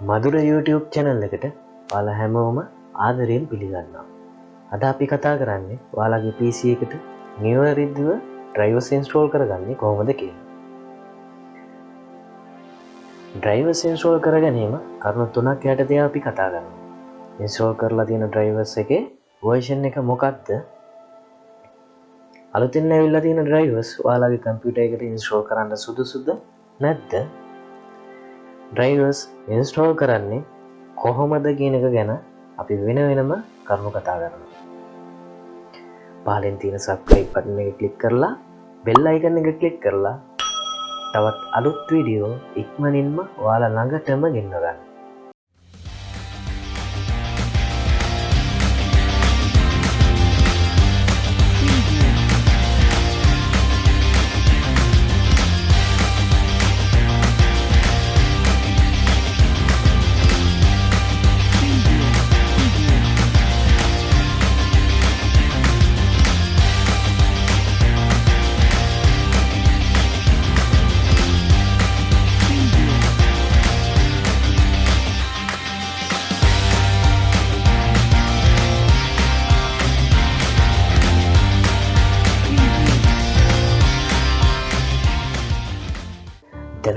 Madura YouTube channel එකට ඔයාලා හැමෝම ආදරයෙන් පිළිගන්නවා. අද අපි කතා කරන්නේ ඔයාලගේ PC එකට නිවැරදිව drivers install කරගන්නේ කොහොමද කියලා. drivers install කර ගැනීම කරුණු තුනක් යටතේ අපි කතා කරනවා. install කරලා තියෙන drivers එකේ version එක මොකක්ද? අලුතින් ඇවිල්ලා තියෙන drivers ඔයාලගේ computer එකට install කරන්න සුදුසුද නැද්ද? drivers install කරන්නේ කොහොමද කියන එක ගැන අපි වෙන වෙනම කරුණු කතා කරනවා. පහලින් තියෙන subscribe button එක click කරලා bell icon එක click කරලා තවත් අලුත් වීඩියෝ ඉක්මනින්ම ඔයාලා ළඟටම ගෙන්න ගන්න.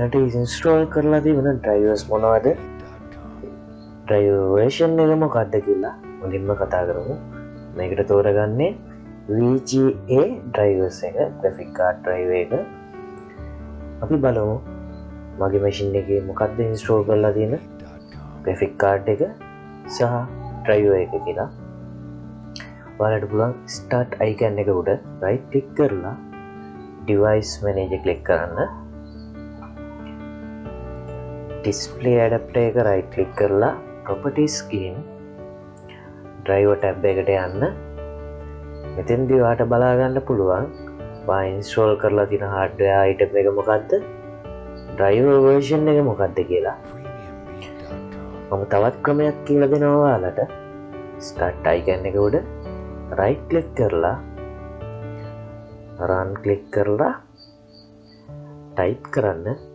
දැනට install කරලා තියෙන drivers මොනවද? driver version එක මොකක්ද කියලා මුලින්ම කතා කරමු. මේකට තෝරගන්නේ VGA drivers එක, graphic card driver එක. අපි බලමු මගේ machine එකේ මොකක්ද install කරලා තියෙන graphic card එක සහ driver එක කියලා. ඔයාලට පුළුවන් start icon එක උඩ right click කරලා device manager click කරන්න. display adapter එක right click කරලා properties ගිහින් driver tab එකට යන්න. මෙතෙන්දී ඔයාලට බලා ගන්න පුළුවන් ඔයා install කරලා තියෙන hardware item එක මොකක්ද? driver version එක මොකක්ද කියලා. මම තවත් ක්‍රමයක් කියලා දෙනවා ඔයාලට. start icon එක උඩ right click කරලා run click කරලා type කරන්න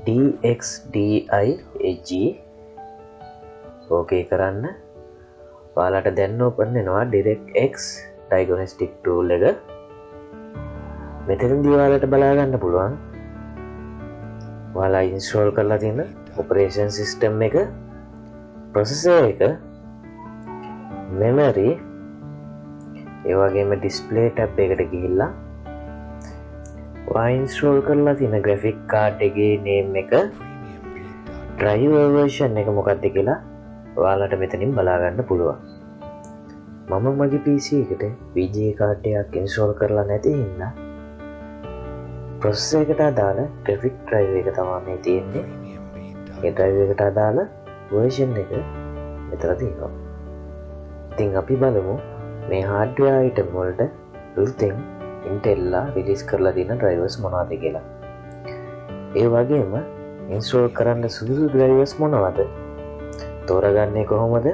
DXDIAG ඕකේ කරන්න. ඔයාලට දැන් ඕපන් වෙනවා DirectX diagnostic tool එක. මෙතනදී ඔයාලට බලා ගන්න පුළුවන් ඔයාලා install කරලා තියෙන operation system එක, processor එක, memory, ඒ වගේම display tab එකට ගිහිල්ලා install කරලා තියෙන graphic card එකේ name එක, driver version එක මොකක්ද කියලා ඔයාලට මෙතනින් බලා ගන්න පුළුවන්. මම මගේ PC එකට VGA card එකක් install කරලා නැති හින්දා processor එකට අදාළ graphic driver එක තමයි මේ තියෙන්නේ. ඒ driver එකට අදාළ version එක මෙතන තියෙනවා. ඉතින් අපි බලමු මේ hardware item වලට අලුතෙන් Intel රිලීස් කරලා තියෙන drivers මොනවද කියලා. ඒ වගේම install කරන්න සුදුසු drivers මොනවද? තෝරගන්නේ කොහොමද?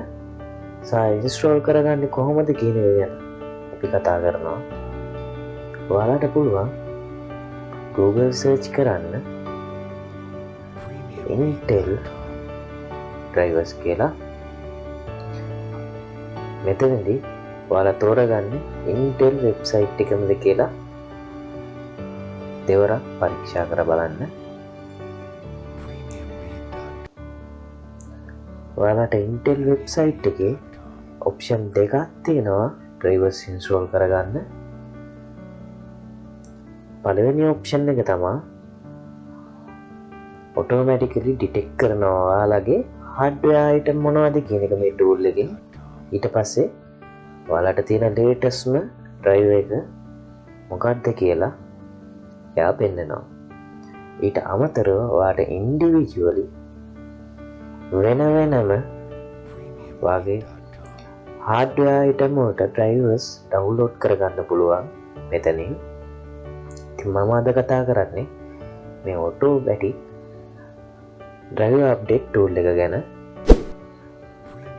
සහ install කරගන්නේ කොහොමද කියන එක ගැන අපි කතා කරනවා. ඔයාලට පුළුවන් Google search කරන්න Intel drivers කියලා. මෙතනදී ඔයාලා තෝරගන්නේ Intel website එකමද කියලා දෙවරක් පරීක්ෂා කර බලන්න. ඔයාලට Intel website එකේ option දෙකක් තියෙනවා drivers install කරගන්න. පළවෙනි option එක තමයි automatically detect කරනවා ඔයාලගේ hardware item මොනවද කියන එක මේ tool එකෙන්. ඊට පස්සේ ඔයාලට තියෙන latestම driver එක මොකක්ද කියලා එයා පෙන්නනවා. ඊට අමතරව ඔයාලට individually වෙන වෙනම වාගේ hardware item වලට drivers download කරගන්න පුළුවන් මෙතනින්. ඉතින් මම අද කතා කරන්නේ මේ automatic driver update tool එක ගැන.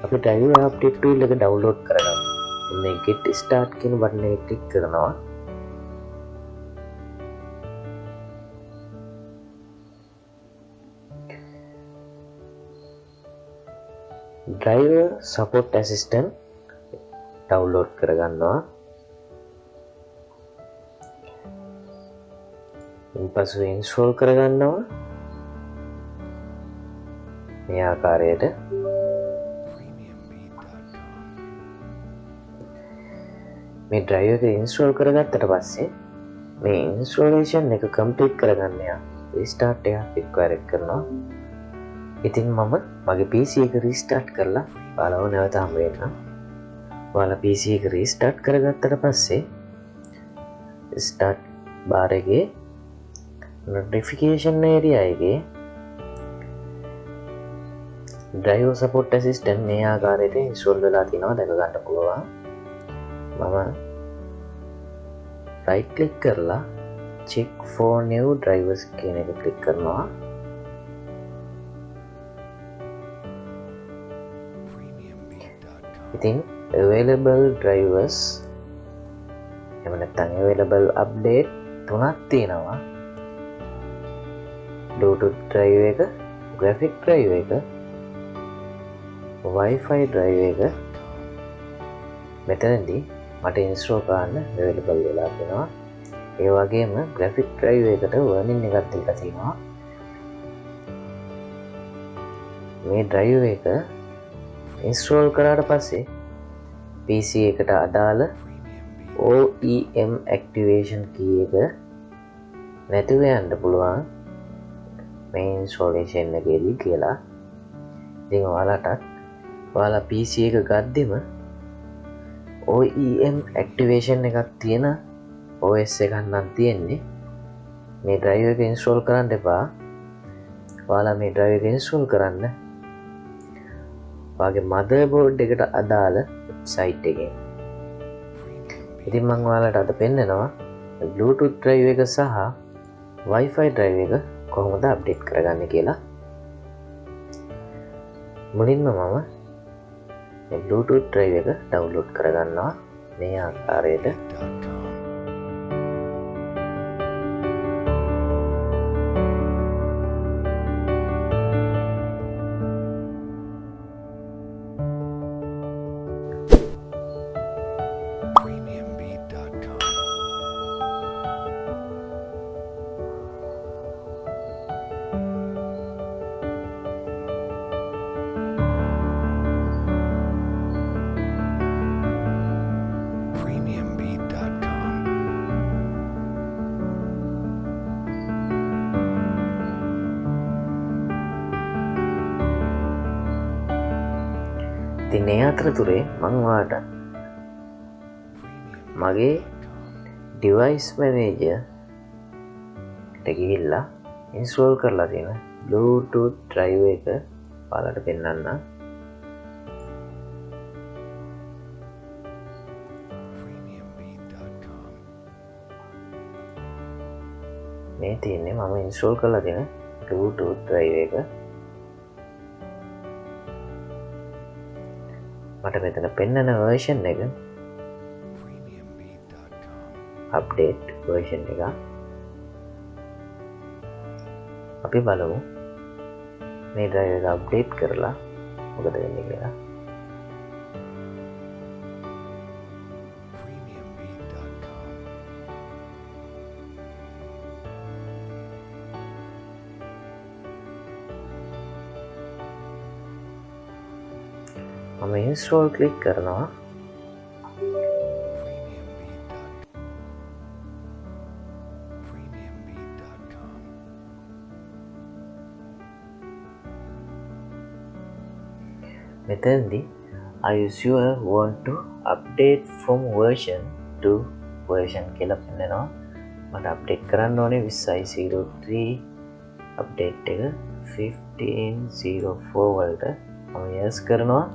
අපි driver update tool එක download කරගමු. මේ get start කියන බටන් එක ක්ලික් කරනවා. driver support assistant download කරගන්නවා. ඉන්පසු install කරගන්නවා. මේ ආකාරයට මේ driver එක install කරගත්තට පස්සේ මේ installation එක complete කරගන්න යා restart එක require කරනවා. ඉතින් මම මගේ PC එක restart කරලා ඔයාලව නැවත හම්බ වෙනවා. ඔයාලා PC එක restart කරගත්තට පස්සේ start bar එකේ notification area එකේ driver support assistant මේ ආකාරයට install වෙලා තිනවා දැක ගන්න පුළුවන්. මම right click කරලා check for new drivers කියන එක click කරනවා. ඉතින් available drivers එහෙම නැත්නම් available update තුනක් තියෙනවා. Bluetooth drive එක, graphic drive එක, Wi-Fi drive එක මෙතනදී මට install කරන්න available වෙලා තියෙනවා. ඒ වගේම graphic drive එකට warning එකක් දීලා තියෙනවා. මේ drive එක install කරාට පස්සේ PC එකට අදාළ OEM activation key එක නැතුව යන්න පුළුවන් මේ installation එකේදී කියලා. ඉතින් ඔයාලා PC එක ගද්දිම OEM activation එකක් තියෙන OS එකක් නම් තියෙන්නේ. මේ drive එක install කරන්න එපා. ඔයාලා මේ drive එක install කරන්න ඔයාගේ motherboard එකට අදාළ site එකෙන්. ඉතින් මම ඔයාලට අද පෙන්නනවා Bluetooth drive එක සහ Wi-Fi drive එක කොහොමද update කරගන්නේ කියලා. මුලින්ම මම මේ Bluetooth drive එක download කරගන්නවා මේ ආකාරයට. ඉතින් ඒ අතරතුරේ මම ඔයාලට මගේ device manager එකට ගිහිල්ලා install කරලා තියෙන Bluetooth drive එක ඔයාලට පෙන්නන්න. මේ තියෙන්නේ මම install කරලා තියෙන Bluetooth drive එක. මට මෙතන පෙන්නන version එක update version එක. අපි බලමු මේ drive එක update කරලා මොකද වෙන්නේ කියලා. මම install click කරනවා. මෙතනදී are you sure want to update from version to version කියලා පෙන්නනවා. මට update කරන්න ඕනේ 20.03 update එක 15.04 වලට. මම yes කරනවා.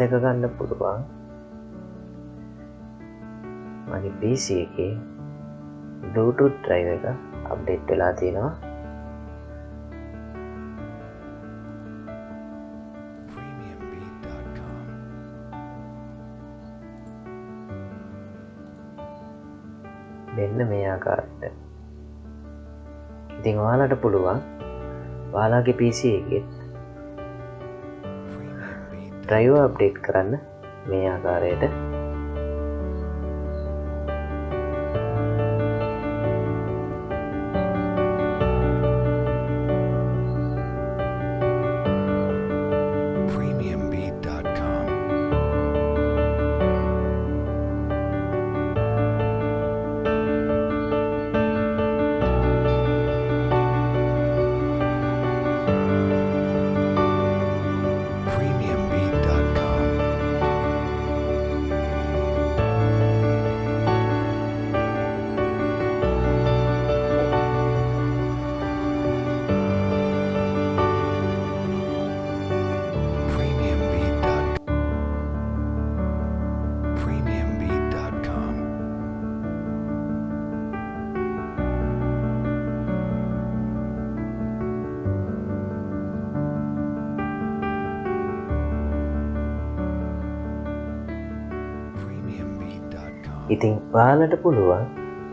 දැක ගන්න පුළුවන් මගේ PC එකේ Bluetooth drive එක අප්ඩේට් වෙලා තියෙනවා. මෙන්න මේ ආකාරයට. ඉතින් ඔයාලට පුළුවන් ඔයාලගේ PC එකේ driver අප්ඩේට් කරන්න මේ ආකාරයට. ඉතින් ඔයාලට පුළුවන්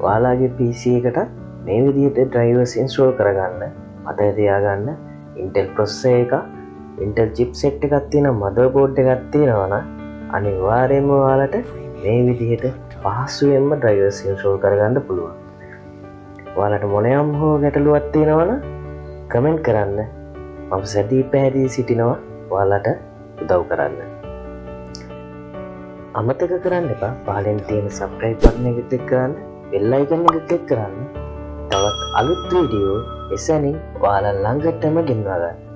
ඔයාලගේ PC එකට මේ විදිහට drivers install කරගන්න. මතක තියාගන්න Intel processor එක, Intel chipset එකක් තියෙන motherboard එකක් තියෙනවා නම් අනිවාර්යයෙන්ම ඔයාලට මේ විදිහට පහසුවෙන්ම drivers install කරගන්න පුළුවන්. ඔයාලට මොනියම් හෝ ගැටලුවක් තියෙනවා නම් කමෙන්ට් කරන්න. මම සැදී පැහැදී සිටිනවා ඔයාලට උදව් කරන්න. අමතක කරන්න එපා පහලින් තියෙන subscribe button එක click කරන්න, bell icon එක click කරන්න. තවත් අලුත් වීඩියෝ එසැනින් ඔයාලා ළඟටම ගෙන්වා ගන්න.